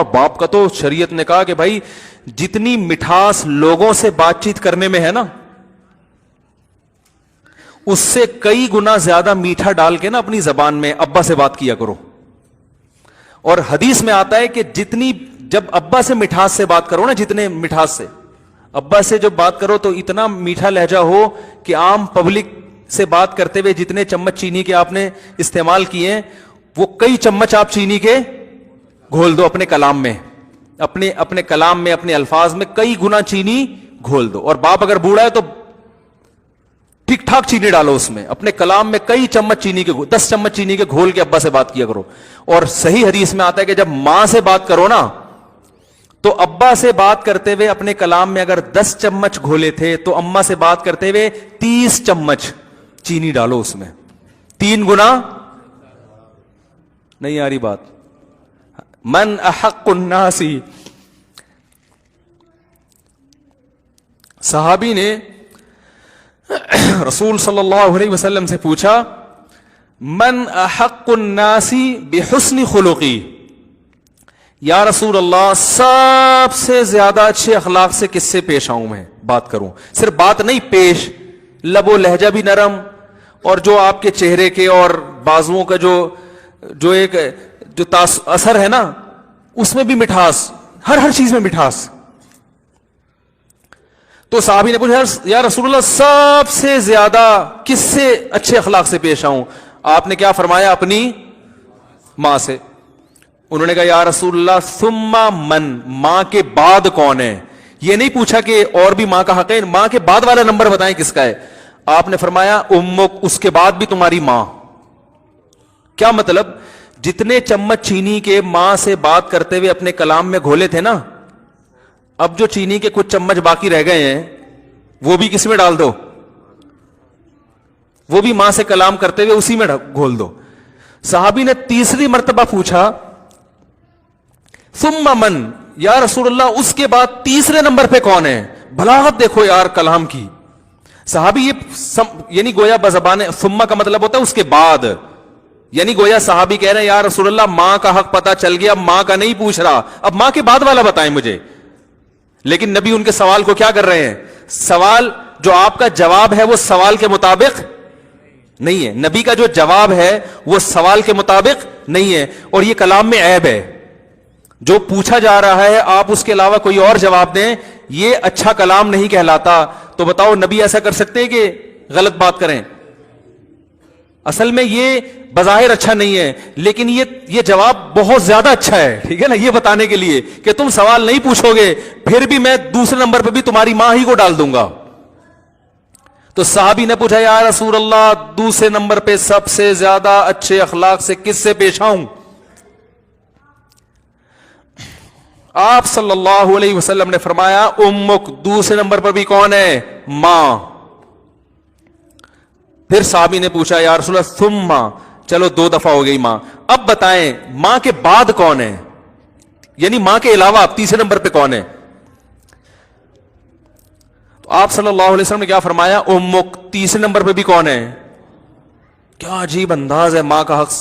اور باپ کا تو شریعت نے کہا کہ بھائی جتنی مٹھاس لوگوں سے بات چیت کرنے میں ہے نا، اس سے کئی گنا زیادہ میٹھا ڈال کے نا اپنی زبان میں ابا سے بات کیا کرو. اور حدیث میں آتا ہے کہ جتنی جب ابا سے مٹھاس سے بات کرو نا، جتنے مٹھاس سے ابا سے جب بات کرو تو اتنا میٹھا لہجہ ہو کہ عام پبلک سے بات کرتے ہوئے جتنے چمچ چینی کے آپ نے استعمال کیے ہیں وہ کئی چمچ آپ چینی کے گھول دو اپنے کلام میں، اپنے کلام میں، اپنے الفاظ میں کئی گنا چینی گھول دو. اور باپ اگر بوڑھا ہے تو ٹھیک ٹھاک چینی ڈالو اس میں، اپنے کلام میں کئی چمچ چینی کے 10 چمچ چینی کے گھول کے ابا سے بات کیا کرو. اور صحیح حدیث میں آتا ہے کہ جب ماں سے بات کرو نا تو ابا سے بات کرتے ہوئے اپنے کلام میں اگر 10 چمچ گھولے تھے تو اماں سے بات کرتے ہوئے 30 چمچ چینی ڈالو اس میں، 3 گنا. نہیں آ رہی بات؟ من احق الناس، صحابی نے رسول صلی اللہ علیہ وسلم سے پوچھا من احق الناس بحسن خلقی، یا رسول اللہ سب سے زیادہ اچھے اخلاق سے کس سے پیش آؤں میں بات کروں؟ صرف بات نہیں، پیش، لب و لہجہ بھی نرم، اور جو آپ کے چہرے کے اور بازوؤں کا جو ایک جو اثر ہے نا اس میں بھی مٹھاس، ہر چیز میں مٹھاس. تو صحابی نے پوچھا یا رسول اللہ سب سے زیادہ کس سے اچھے اخلاق سے پیش آؤں؟ آپ نے کیا فرمایا؟ اپنی ماں سے. انہوں نے کہا یا رسول اللہ ثم من، ماں کے بعد کون ہے؟ یہ نہیں پوچھا کہ اور بھی ماں کا حق ہے، ماں کے بعد والا نمبر بتائیں کس کا ہے. آپ نے فرمایا امک، اس کے بعد بھی تمہاری ماں. کیا مطلب؟ جتنے چمچ چینی کے ماں سے بات کرتے ہوئے اپنے کلام میں گھولے تھے نا، اب جو چینی کے کچھ چمچ باقی رہ گئے ہیں وہ بھی کس میں ڈال دو؟ وہ بھی ماں سے کلام کرتے ہوئے اسی میں گھول دو. صحابی نے تیسری مرتبہ پوچھا ثم من، یا رسول اللہ اس کے بعد تیسرے نمبر پہ کون ہے؟ بلاغت دیکھو یار کلام کی. صحابی یہ یعنی گویا بزبان ثم کا مطلب ہوتا ہے اس کے بعد، یعنی گویا صحابی کہہ رہے ہیں یا رسول اللہ ماں کا حق پتا چل گیا، اب ماں کا نہیں پوچھ رہا، اب ماں کے بعد والا بتائیں مجھے. لیکن نبی ان کے سوال کو کیا کر رہے ہیں؟ سوال جو آپ کا جواب ہے وہ سوال کے مطابق نہیں ہے. نبی کا جو جواب ہے وہ سوال کے مطابق نہیں ہے، اور یہ کلام میں عیب ہے. جو پوچھا جا رہا ہے آپ اس کے علاوہ کوئی اور جواب دیں، یہ اچھا کلام نہیں کہلاتا. تو بتاؤ نبی ایسا کر سکتے ہیں کہ غلط بات کریں؟ اصل میں یہ بظاہر اچھا نہیں ہے، لیکن یہ جواب بہت زیادہ اچھا ہے، ٹھیک ہے نا، یہ بتانے کے لیے کہ تم سوال نہیں پوچھو گے پھر بھی میں دوسرے نمبر پہ بھی تمہاری ماں ہی کو ڈال دوں گا. تو صحابی نے پوچھا یا رسول اللہ دوسرے نمبر پہ سب سے زیادہ اچھے اخلاق سے کس سے پیش آؤں؟ آپ صلی اللہ علیہ وسلم نے فرمایا امک، دوسرے نمبر پر بھی کون ہے؟ ماں. پھر صحابی نے پوچھا یا رسول اللہ ثم، چلو 2 دفعہ ہو گئی ماں، اب بتائیں ماں کے بعد کون ہے؟ یعنی ماں کے علاوہ آپ تیسرے نمبر پہ کون ہے؟ تو آپ صلی اللہ علیہ وسلم نے کیا فرمایا؟ امک، تیسرے نمبر پہ بھی کون ہے؟ کیا عجیب انداز ہے ماں کا حق.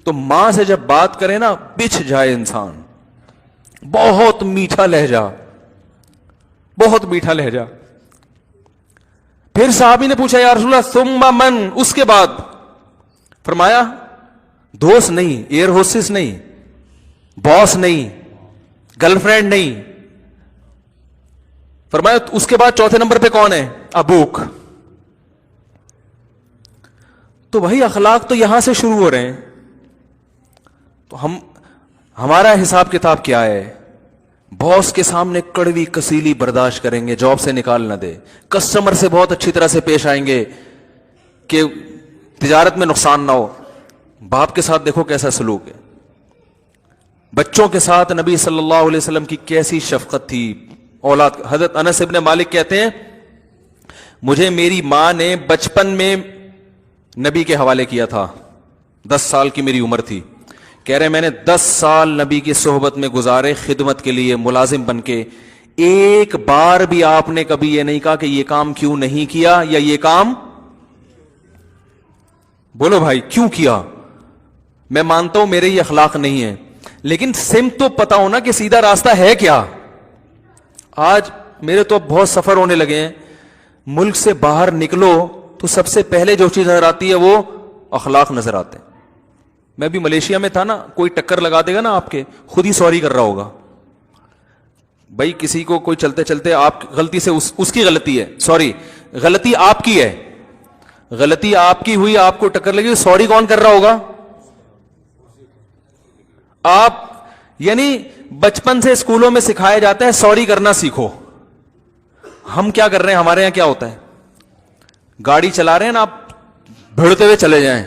تو ماں سے جب بات کرے نا بچھ جائے انسان. بہت میٹھا لہجہ، بہت میٹھا لہجہ. پھر صحابی نے پوچھا یا رسول اللہ ثم من، اس کے بعد؟ فرمایا دوست نہیں، ایئر ہوسٹس نہیں، باس نہیں، گرل فرینڈ نہیں. فرمایا اس کے بعد چوتھے نمبر پہ کون ہے؟ ابوک. تو وہی اخلاق تو یہاں سے شروع ہو رہے ہیں. تو ہمارا حساب کتاب کیا ہے؟ باس کے سامنے کڑوی کسیلی برداشت کریں گے، جاب سے نکال نہ دے. کسٹمر سے بہت اچھی طرح سے پیش آئیں گے کہ تجارت میں نقصان نہ ہو. باپ کے ساتھ دیکھو کیسا سلوک ہے. بچوں کے ساتھ نبی صلی اللہ علیہ وسلم کی کیسی شفقت تھی. اولاد، حضرت انس ابن مالک کہتے ہیں مجھے میری ماں نے بچپن میں نبی کے حوالے کیا تھا، 10 سال کی میری عمر تھی. کہہ رہے میں نے 10 سال نبی کی صحبت میں گزارے خدمت کے لیے ملازم بن کے. ایک بار بھی آپ نے کبھی یہ نہیں کہا کہ یہ کام کیوں نہیں کیا، یا یہ کام بولو بھائی کیوں کیا. میں مانتا ہوں میرے یہ اخلاق نہیں ہے، لیکن سمت تو پتا ہونا کہ سیدھا راستہ ہے کیا. آج میرے تو اب بہت سفر ہونے لگے ہیں, ملک سے باہر نکلو تو سب سے پہلے جو چیز نظر آتی ہے وہ اخلاق نظر آتے ہیں. میں بھی ملیشیا میں تھا نا, کوئی ٹکر لگا دے گا نا آپ کے, خود ہی سوری کر رہا ہوگا. بھائی کسی کو کوئی چلتے چلتے آپ غلطی سے اس کی غلطی ہے, سوری غلطی آپ کی ہے, غلطی آپ کی ہوئی, آپ کو ٹکر لگی, سوری کون کر رہا ہوگا؟ آپ. یعنی بچپن سے اسکولوں میں سکھایا جاتا ہے سوری کرنا سیکھو. ہم کیا کر رہے ہیں, ہمارے یہاں کیا ہوتا ہے, گاڑی چلا رہے ہیں نا آپ, بھڑتے ہوئے چلے جائیں,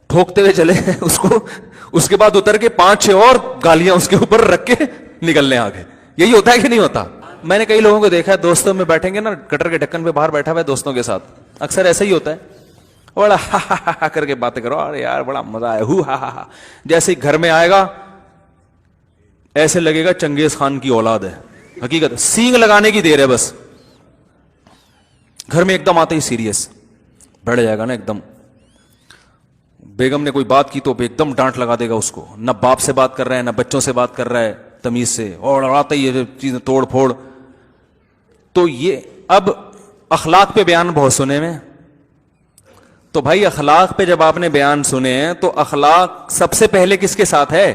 ٹھوکتے ہوئے چلے اس کو, اس کے بعد اتر کے 5-6 اور گالیاں اس کے اوپر رکھ کے نکل لیں آگے. یہی ہوتا ہے کہ نہیں ہوتا؟ میں نے کئی لوگوں کو دیکھا ہے, دوستوں میں بیٹھیں گے نا, گٹر کے ڈھکن پہ باہر بیٹھا ہوا ہے دوستوں کے ساتھ, اکثر ایسا ہی ہوتا ہے, بڑا ہا ہا ہا کر کے باتیں کرو, ارے یار بڑا مزہ آیا, ہو ہا ہا. جیسے ہی گھر میں آئے گا ایسے لگے گا چنگیز خان کی اولاد ہے. حقیقت سینگ لگانے کی دیر ہے بس. گھر میں ایک دم آتے ہی سیریس بڑھ جائے گا نا ایک دم. بیگم نے کوئی بات کی تو ایک دم ڈانٹ لگا دے گا اس کو, نہ باپ سے بات کر رہا ہے نہ بچوں سے بات کر رہا ہے تمیز سے, اور آتے ہی یہ چیزیں توڑ پھوڑ. تو یہ اب اخلاق پہ بیان بہت سنے میں, تو بھائی اخلاق پہ جب آپ نے بیان سنے ہیں تو اخلاق سب سے پہلے کس کے ساتھ ہے؟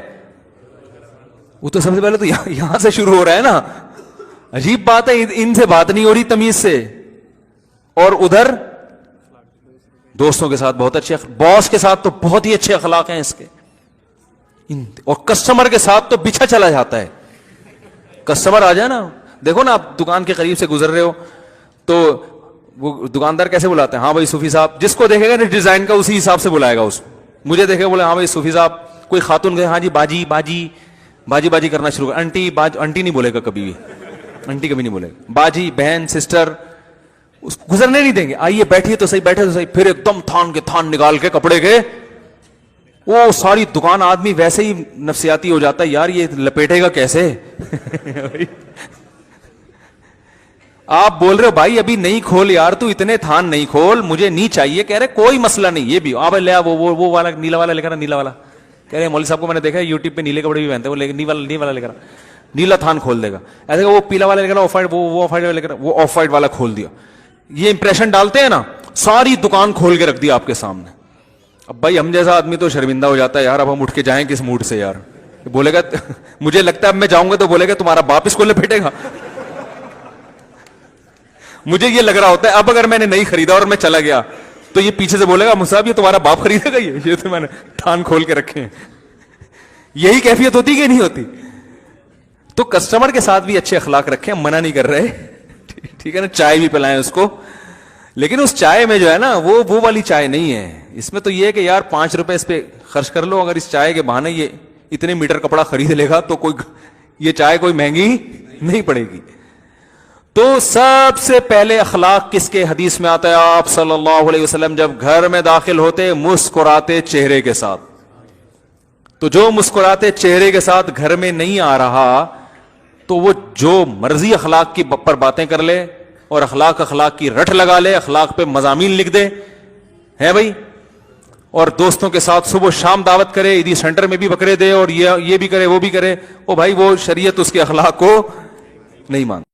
وہ تو سب سے پہلے تو یہاں سے شروع ہو رہا ہے نا. عجیب بات ہے, ان سے بات نہیں ہو رہی تمیز سے, اور ادھر دوستوں کے ساتھ بہت اچھے, باس کے ساتھ تو بہت ہی اچھے اخلاق ہیں اس کے, اور کسٹمر کے ساتھ تو بچھا چلا جاتا ہے. کسٹمر آ جائے نا, دیکھو نا آپ دکان کے قریب سے گزر رہے ہو تو وہ دکاندار کیسے بلاتے ہیں, ہاں بھائی صوفی صاحب, جس کو دیکھے گا ڈیزائن کا اسی حساب سے بلائے گا اس کو. مجھے دیکھے بولے ہاں بھائی صوفی صاحب, کوئی خاتون گئے ہاں جی باجی باجی باجی باجی کرنا شروع کر, آنٹی آنٹی نہیں بولے گا کبھی بھی, آنٹی کبھی نہیں بولے گا, باجی بہن سسٹر, گزرنے نہیں دیں گے. آئیے بیٹھیے تو صحیح, بیٹھے تو صحیح, پھر ایک دم تھان کے تھان نکال کے کپڑے کے, وہ ساری دکان آدمی ویسے ہی نفسیاتی ہو جاتا ہے, یار یہ لپیٹے گا کیسے. آپ بول رہے ہو بھائی ابھی نہیں کھول یار, تو اتنے تھان نہیں کھول, مجھے نہیں چاہیے. کہہ رہے کوئی مسئلہ نہیں, یہ بھی آپ لے وہ والا نیلا والا لے کر, نیلا والا. کہہ رہے مولوی صاحب کو میں نے دیکھا ہے یوٹیوب پہ نیلے کپڑے بھی پہنتے ہیں, وہ نیلا والا لے کر, نیلا تھان کھول دے گا. ایسے کہ وہ پیلا والا لے کر, آف وائٹ, وہ آف وائٹ لے کر, وہ آف وائٹ والا کھول دیا. یہ امپریشن ڈالتے ہیں نا, ساری دکان کھول کے رکھ دیا آپ کے سامنے. اب بھائی ہم جیسا آدمی تو شرمندہ ہو جاتا ہے, یار اب ہم اٹھ کے جائیں کس موڈ سے یار. بولے گا مجھے لگتا ہے اب میں جاؤں گا تو بولے گا تمہارا باپ اس کو لپیٹے گا. مجھے یہ لگ رہا ہوتا ہے اب اگر میں نے نہیں خریدا اور میں چلا گیا تو یہ پیچھے سے بولے گا مصعب یہ تمہارا باپ خریدے گا, یہ تو میں نے تھان کھول کے رکھے ہیں. یہی کیفیت ہوتی کہ نہیں ہوتی؟ تو کسٹمر کے ساتھ بھی اچھے اخلاق رکھیں, منع نہیں کر رہے, ٹھیک ہے نا, چائے بھی پلائیں اس کو, لیکن اس چائے میں جو ہے نا وہ والی چائے نہیں ہے. اس میں تو یہ ہے کہ یار 5 روپے اس پہ خرچ کر لو, اگر اس چائے کے بہانے یہ اتنے میٹر کپڑا خرید لے گا تو کوئی یہ چائے کوئی مہنگی نہیں پڑے گی. تو سب سے پہلے اخلاق کس کے حدیث میں آتا ہے؟ آپ صلی اللہ علیہ وسلم جب گھر میں داخل ہوتے مسکراتے چہرے کے ساتھ. تو جو مسکراتے چہرے کے ساتھ گھر میں نہیں آ رہا تو وہ جو مرضی اخلاق کی پر باتیں کر لے اور اخلاق کی رٹ لگا لے, اخلاق پہ مضامین لکھ دے, ہے بھائی, اور دوستوں کے ساتھ صبح شام دعوت کرے, عیدی سینٹر میں بھی بکرے دے اور یہ بھی کرے وہ بھی کرے, وہ بھائی وہ شریعت اس کے اخلاق کو نہیں مانتی.